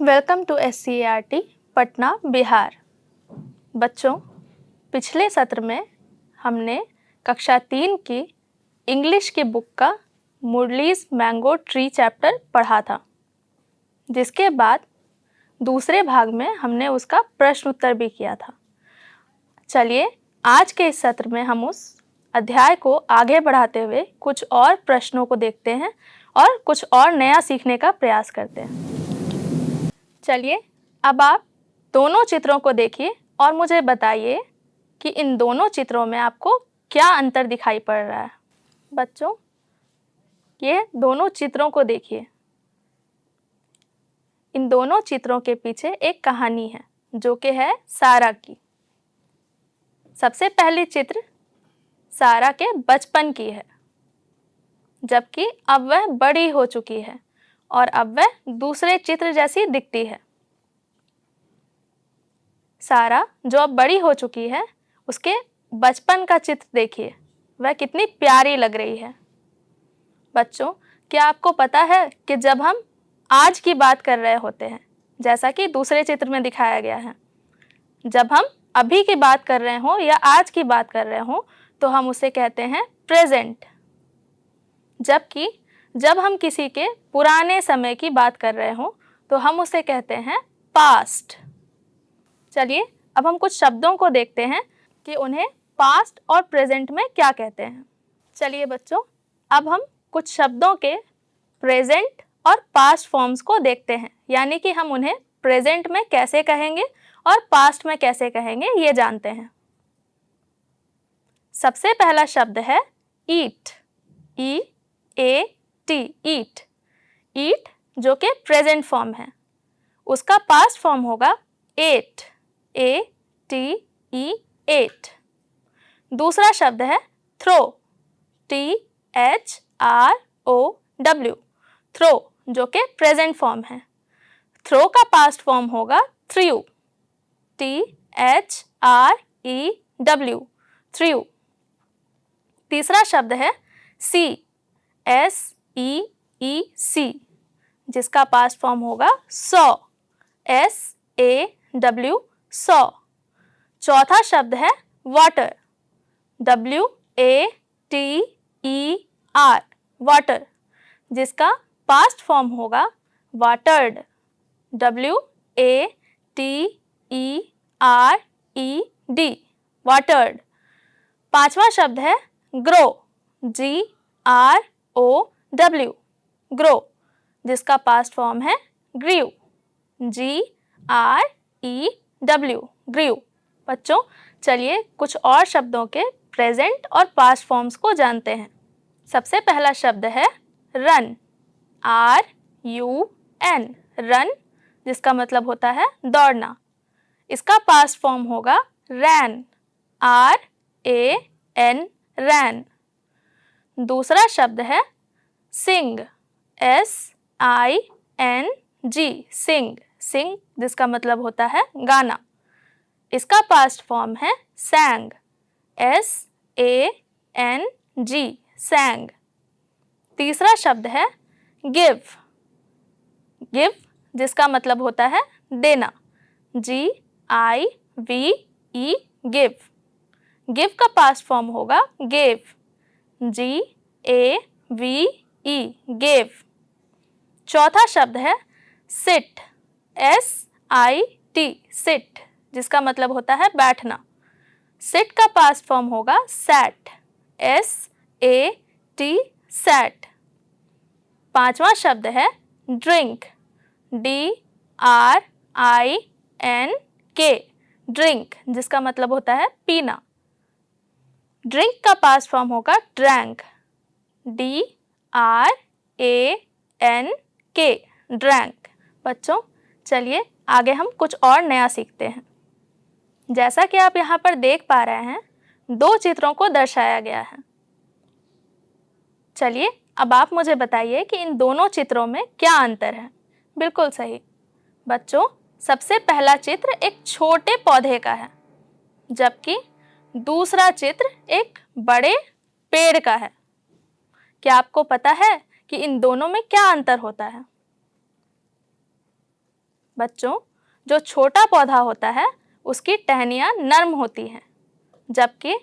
Welcome to SCERT Patna Bihar. बच्चों, पिछले सत्र में हमने कक्षा 3 की इंग्लिश की बुक का मुरलीज मैंगो ट्री चैप्टर पढ़ा था, जिसके बाद दूसरे भाग में हमने उसका प्रश्न उत्तर भी किया था। चलिए, आज के इस सत्र में हम उस अध्याय को आगे बढ़ाते हुए कुछ और प्रश्नों को देखते हैं और कुछ और नया सीखने का प्रयास करते हैं। चलिए, अब आप दोनों चित्रों को देखिए और मुझे बताइए कि इन दोनों चित्रों में आपको क्या अंतर दिखाई पड़ रहा है। बच्चों, ये दोनों चित्रों को देखिए। इन दोनों चित्रों के पीछे एक कहानी है जो कि है सारा की। सबसे पहली चित्र सारा के बचपन की है, जबकि अब वह बड़ी हो चुकी है और अब वह दूसरे चित्र जैसी दिखती है। सारा जो अब बड़ी हो चुकी है, उसके बचपन का चित्र देखिए, वह कितनी प्यारी लग रही है। बच्चों, क्या आपको पता है कि जब हम आज की बात कर रहे होते हैं, जैसा कि दूसरे चित्र में दिखाया गया है, जब हम अभी की बात कर रहे हों या आज की बात कर रहे हों तो हम उसे कहते हैं प्रेजेंट, जबकि जब हम किसी के पुराने समय की बात कर रहे हों तो हम उसे कहते हैं पास्ट। चलिए, अब हम कुछ शब्दों को देखते हैं कि उन्हें पास्ट और प्रेजेंट में क्या कहते हैं। चलिए बच्चों, अब हम कुछ शब्दों के प्रेजेंट और पास्ट फॉर्म्स को देखते हैं, यानी कि हम उन्हें प्रेजेंट में कैसे कहेंगे और पास्ट में कैसे कहेंगे, ये जानते हैं। सबसे पहला शब्द है ईट, EAT, ईट। ईट जो कि प्रेजेंट फॉर्म है, उसका पास्ट फॉर्म होगा एट, ATE, एट। दूसरा शब्द है थ्रो, THROW, थ्रो जो कि प्रेजेंट फॉर्म है। थ्रो का पास्ट फॉर्म होगा थ्रू, THREW, थ्रू। तीसरा शब्द है सी, SEEC, जिसका पास्ट फॉर्म होगा सॉ, SAW, सॉ। चौथा शब्द है वाटर, WATER, वाटर, जिसका पास्ट फॉर्म होगा वाटर्ड, WATERED, वाटर्ड। पांचवा शब्द है ग्रो, GROW, ग्रो, जिसका पास्ट फॉर्म है ग्रीव, GREW, ग्रीव। बच्चों, चलिए कुछ और शब्दों के प्रेजेंट और पास्ट फॉर्म्स को जानते हैं। सबसे पहला शब्द है रन, RUN, रन, जिसका मतलब होता है दौड़ना। इसका पास्ट फॉर्म होगा रैन, RAN, रैन। दूसरा शब्द है सिंग, SING, सिंग, सिंग, जिसका मतलब होता है गाना। इसका पास्ट फॉर्म है सैंग, SANG, सैंग। तीसरा शब्द है गिव, गिव, जिसका मतलब होता है देना, GIVE, गिव। गिव का पास्ट फॉर्म होगा गेव, GAVE, गेव। चौथा शब्द है सिट, SIT, सिट, जिसका मतलब होता है बैठना। सिट का पास्ट फॉर्म होगा सैट, SAT, सैट। पांचवा शब्द है ड्रिंक, DRINK, ड्रिंक, जिसका मतलब होता है पीना। ड्रिंक का पास्ट फॉर्म होगा ड्रैंक, DRANK, ड्रैंक। बच्चों, चलिए आगे हम कुछ और नया सीखते हैं। जैसा कि आप यहाँ पर देख पा रहे हैं, दो चित्रों को दर्शाया गया है। चलिए, अब आप मुझे बताइए कि इन दोनों चित्रों में क्या अंतर है। बिल्कुल सही बच्चों, सबसे पहला चित्र एक छोटे पौधे का है, जबकि दूसरा चित्र एक बड़े पेड़ का है। क्या आपको पता है कि इन दोनों में क्या अंतर होता है? बच्चों, जो छोटा पौधा होता है उसकी टहनियाँ नर्म होती हैं, जबकि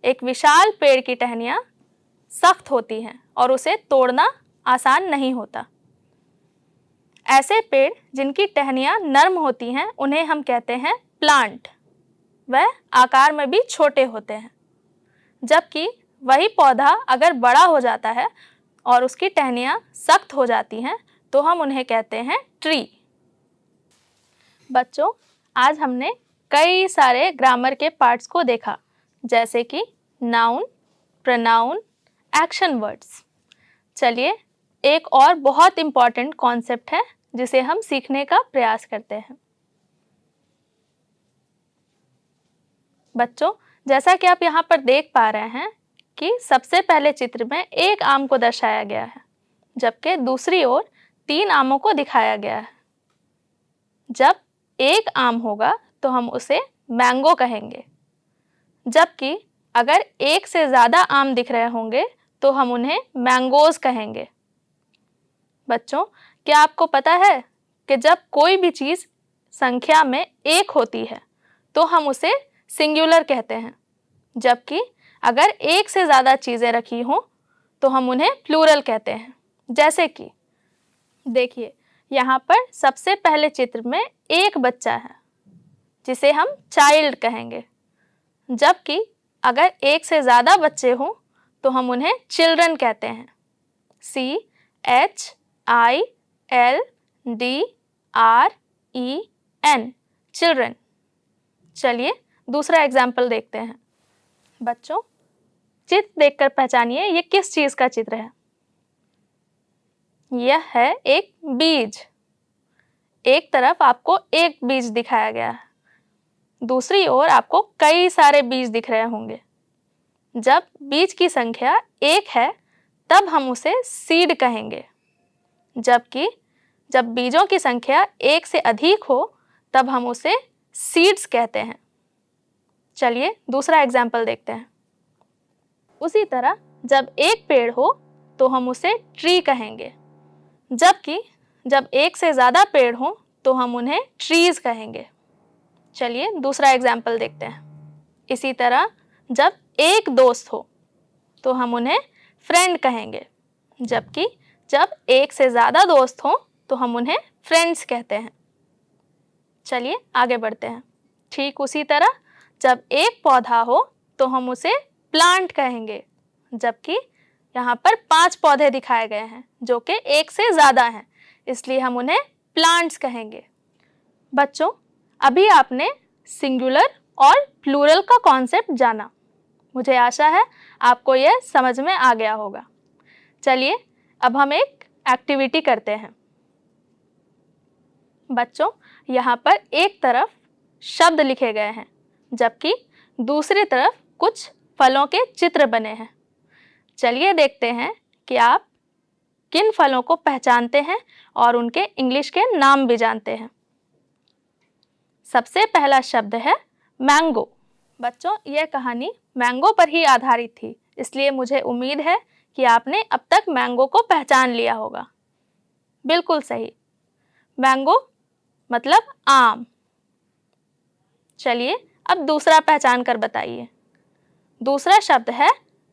एक विशाल पेड़ की टहनियाँ सख्त होती हैं और उसे तोड़ना आसान नहीं होता। ऐसे पेड़ जिनकी टहनियाँ नर्म होती हैं उन्हें हम कहते हैं प्लांट। वह आकार में भी छोटे होते हैं, जबकि वही पौधा अगर बड़ा हो जाता है और उसकी टहनियाँ सख्त हो जाती हैं तो हम उन्हें कहते हैं ट्री। बच्चों, आज हमने कई सारे ग्रामर के पार्ट्स को देखा, जैसे कि नाउन, प्रोनाउन, एक्शन वर्ड्स। चलिए, एक और बहुत इम्पॉर्टेंट कॉन्सेप्ट है जिसे हम सीखने का प्रयास करते हैं। बच्चों, जैसा कि आप यहाँ पर देख पा रहे हैं कि सबसे पहले चित्र में एक आम को दर्शाया गया है, जबकि दूसरी ओर 3 आमों को दिखाया गया है। जब एक आम होगा तो हम उसे मैंगो कहेंगे, जबकि अगर एक से ज़्यादा आम दिख रहे होंगे तो हम उन्हें मैंगोज़ कहेंगे। बच्चों, क्या आपको पता है कि जब कोई भी चीज़ संख्या में एक होती है तो हम उसे सिंगुलर कहते हैं, जबकि अगर एक से ज़्यादा चीज़ें रखी हों तो हम उन्हें प्लूरल कहते हैं। जैसे कि देखिए, यहाँ पर सबसे पहले चित्र में एक बच्चा है जिसे हम चाइल्ड कहेंगे, जबकि अगर एक से ज़्यादा बच्चे हों तो हम उन्हें चिल्ड्रन कहते हैं। CHILDREN, children. चलिए दूसरा एग्जाम्पल देखते हैं। बच्चों, चित्र देखकर पहचानिए ये किस चीज़ का चित्र है। यह है एक बीज। एक तरफ आपको एक बीज दिखाया गया है, दूसरी ओर आपको कई सारे बीज दिख रहे होंगे। जब बीज की संख्या एक है तब हम उसे सीड कहेंगे, जबकि जब बीजों की संख्या एक से अधिक हो तब हम उसे सीड्स कहते हैं। चलिए दूसरा एग्जाम्पल देखते हैं। उसी तरह जब एक पेड़ हो तो हम उसे ट्री कहेंगे, जबकि जब एक से ज़्यादा पेड़ हों तो हम उन्हें ट्रीज़ कहेंगे। चलिए दूसरा एग्जाम्पल देखते हैं। इसी तरह जब एक दोस्त हो तो हम उन्हें फ्रेंड कहेंगे, जबकि जब एक से ज़्यादा दोस्त हों तो हम उन्हें फ्रेंड्स कहते हैं। चलिए आगे बढ़ते हैं। ठीक उसी तरह जब एक पौधा हो तो हम उसे प्लांट कहेंगे, जबकि यहाँ पर 5 पौधे दिखाए गए हैं जो कि एक से ज़्यादा हैं, इसलिए हम उन्हें प्लांट्स कहेंगे। बच्चों, अभी आपने सिंगुलर और प्लूरल का कॉन्सेप्ट जाना। मुझे आशा है आपको यह समझ में आ गया होगा। चलिए अब हम एक एक्टिविटी करते हैं। बच्चों, यहाँ पर एक तरफ शब्द लिखे गए हैं, जबकि दूसरी तरफ कुछ फलों के चित्र बने हैं। चलिए देखते हैं कि आप किन फलों को पहचानते हैं और उनके इंग्लिश के नाम भी जानते हैं। सबसे पहला शब्द है मैंगो। बच्चों, यह कहानी मैंगो पर ही आधारित थी, इसलिए मुझे उम्मीद है कि आपने अब तक मैंगो को पहचान लिया होगा। बिल्कुल सही, मैंगो मतलब आम। चलिए अब दूसरा पहचान कर बताइए। दूसरा शब्द है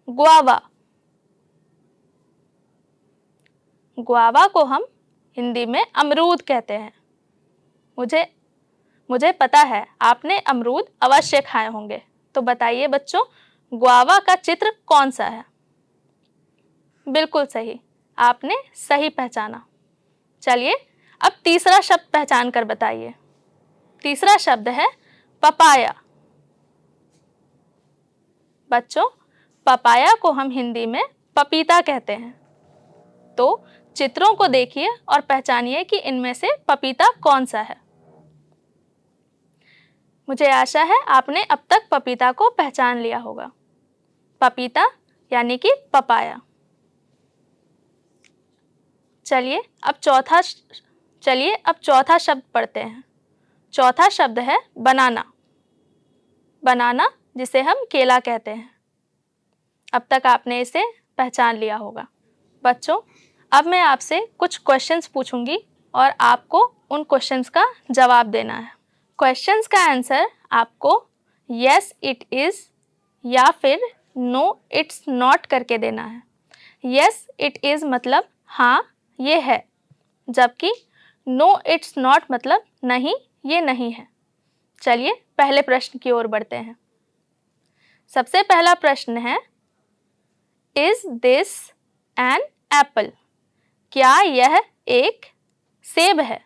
गुआवा। गुआवा को हम हिंदी में अमरूद कहते हैं। मुझे पता है आपने अमरूद अवश्य खाए होंगे, तो बताइए बच्चों, गुआवा का चित्र कौन सा है? बिल्कुल सही, आपने सही पहचाना। चलिए अब तीसरा शब्द पहचान कर बताइए। तीसरा शब्द है पपाया। बच्चों, पपाया को हम हिंदी में पपीता कहते हैं। तो चित्रों को देखिए और पहचानिए कि इनमें से पपीता कौन सा है। मुझे आशा है आपने अब तक पपीता को पहचान लिया होगा। पपीता यानी कि पपाया। चलिए अब चौथा शब्द पढ़ते हैं। चौथा शब्द है बनाना। बनाना जिसे हम केला कहते हैं। अब तक आपने इसे पहचान लिया होगा। बच्चों, अब मैं आपसे कुछ क्वेश्चंस पूछूंगी और आपको उन क्वेश्चंस का जवाब देना है। क्वेश्चंस का आंसर आपको यस इट इज़ या फिर नो इट्स नॉट करके देना है। यस इट इज़ मतलब हाँ ये है, जबकि नो इट्स नॉट मतलब नहीं ये नहीं है। चलिए पहले प्रश्न की ओर बढ़ते हैं। सबसे पहला प्रश्न है, इज दिस एन एप्पल? क्या यह एक सेब है?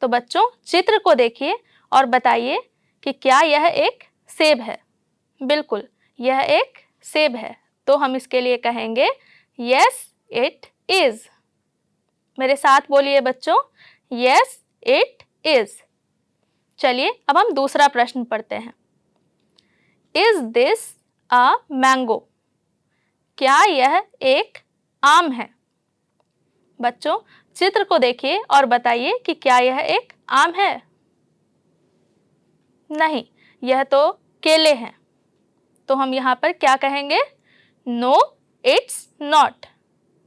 तो बच्चों चित्र को देखिए और बताइए कि क्या यह एक सेब है। बिल्कुल, यह एक सेब है, तो हम इसके लिए कहेंगे यस इट इज। मेरे साथ बोलिए बच्चों, यस इट इज। चलिए अब हम दूसरा प्रश्न पढ़ते हैं। Is this a mango? क्या यह एक आम है? बच्चों चित्र को देखिए और बताइए कि क्या यह एक आम है? नहीं, यह तो केले हैं, तो हम यहाँ पर क्या कहेंगे? No it's not.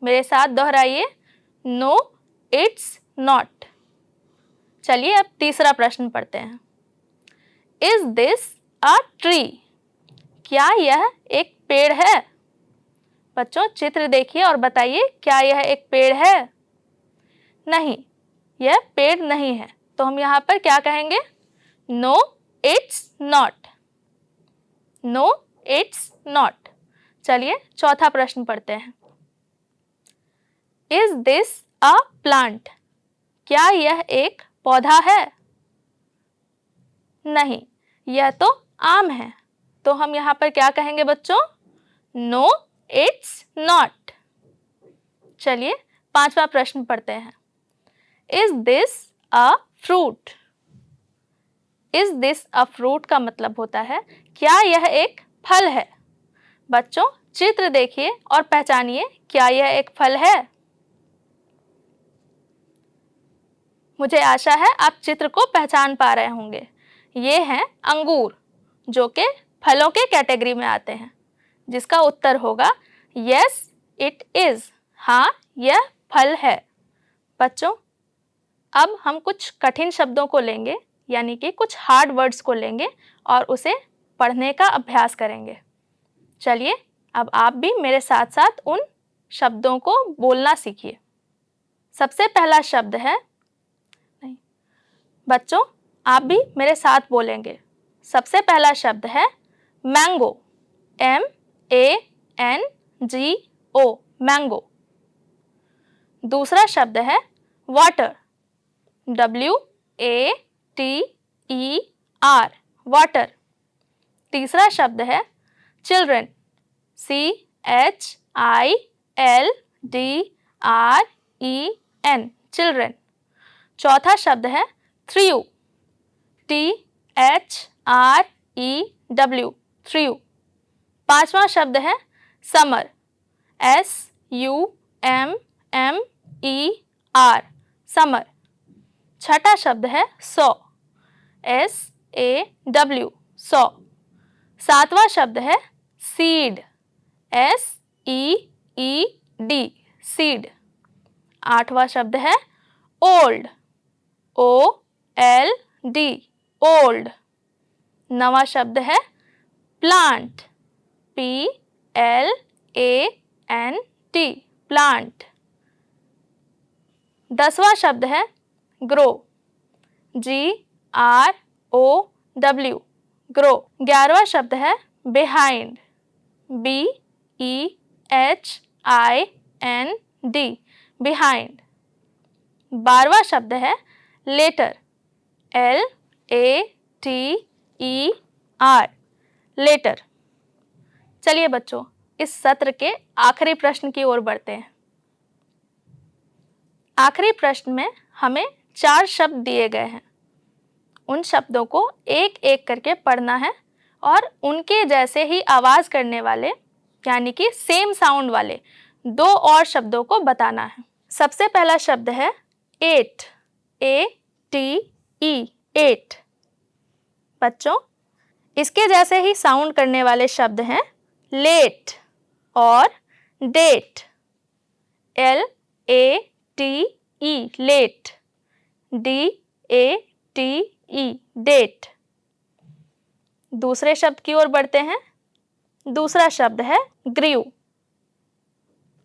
मेरे साथ दोहराइए, नो इट्स नॉट। चलिए अब तीसरा प्रश्न पढ़ते हैं। Is this a tree? क्या यह एक पेड़ है? बच्चों चित्र देखिए और बताइए क्या यह एक पेड़ है? नहीं, यह पेड़ नहीं है, तो हम यहाँ पर क्या कहेंगे? No it's not. No it's not. चलिए चौथा प्रश्न पढ़ते हैं। Is this a plant? क्या यह एक पौधा है? नहीं, यह तो आम है, तो हम यहाँ पर क्या कहेंगे बच्चों? No it's not. चलिए पांचवा प्रश्न पढ़ते हैं। Is this a fruit? Is this a fruit का मतलब होता है क्या यह एक फल है? बच्चों चित्र देखिए और पहचानिए क्या यह एक फल है? मुझे आशा है आप चित्र को पहचान पा रहे होंगे। ये हैं अंगूर, जो कि फलों के कैटेगरी में आते हैं, जिसका उत्तर होगा यस इट इज। हाँ यह फल है। बच्चों अब हम कुछ कठिन शब्दों को लेंगे, यानी कि कुछ हार्ड वर्ड्स को लेंगे और उसे पढ़ने का अभ्यास करेंगे। चलिए अब आप भी मेरे साथ साथ उन शब्दों को बोलना सीखिए। सबसे पहला शब्द है, नहीं बच्चों आप भी मेरे साथ बोलेंगे। सबसे पहला शब्द है मैंगो। MANGO, mango. दूसरा शब्द है वाटर। WATER, water. तीसरा शब्द है चिल्ड्रन। CHILDREN, children. चौथा शब्द है थ्रू। THREW, through. पांचवा शब्द है समर। SUMMER, summer. छठा शब्द है सौ। SAW, सौ। सातवां शब्द है सीड। SEED, seed. आठवां शब्द है ओल्ड। OLD, old. नवा शब्द है प्लांट। PLANT, plant. दसवां शब्द है ग्रो। GROW, grow. 11वां शब्द है बिहाइंड। BEHIND, behind. 12वां शब्द है लेटर। LATER, letter. चलिए बच्चों इस सत्र के आखिरी प्रश्न की ओर बढ़ते हैं। आखिरी प्रश्न में हमें 4 शब्द दिए गए हैं। उन शब्दों को एक एक करके पढ़ना है और उनके जैसे ही आवाज करने वाले, यानी कि सेम साउंड वाले 2 और शब्दों को बताना है। सबसे पहला शब्द है एट। ATE, eight. बच्चों इसके जैसे ही साउंड करने वाले शब्द हैं लेट और डेट। LATE, late. डेट। दूसरे शब्द की ओर बढ़ते हैं। दूसरा शब्द है ग्रीव।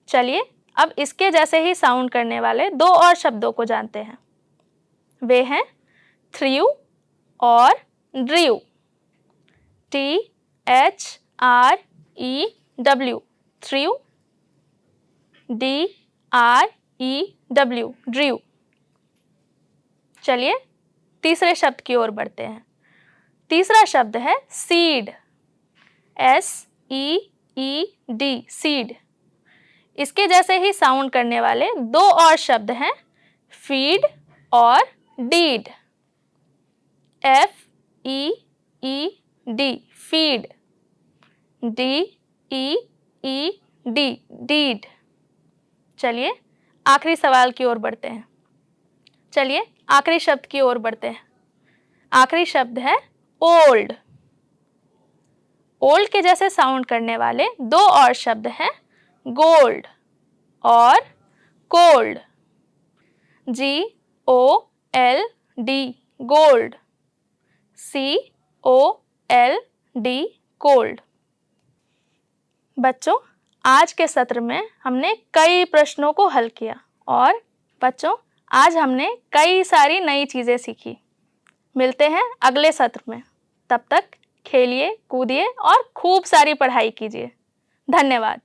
चलिए अब इसके जैसे ही साउंड करने वाले दो और शब्दों को जानते हैं। वे हैं थ्रीव और ड्रीव। THREW, थ्रीव, DREW, ड्रीव। चलिए तीसरे शब्द की ओर बढ़ते हैं। तीसरा शब्द है सीड। SEED, seed. इसके जैसे ही साउंड करने वाले दो और शब्द हैं फीड और deed. FEED, feed. DEED, deed. चलिए आखिरी सवाल की ओर बढ़ते हैं। चलिए आखिरी शब्द की ओर बढ़ते हैं। आखिरी शब्द है ओल्ड। ओल्ड के जैसे साउंड करने वाले दो और शब्द हैं गोल्ड और cold. GOLD, gold. COLD, cold. बच्चों आज के सत्र में हमने कई प्रश्नों को हल किया और बच्चों आज हमने कई सारी नई चीज़ें सीखी। मिलते हैं अगले सत्र में। तब तक खेलिए, कूदिए और खूब सारी पढ़ाई कीजिए। धन्यवाद।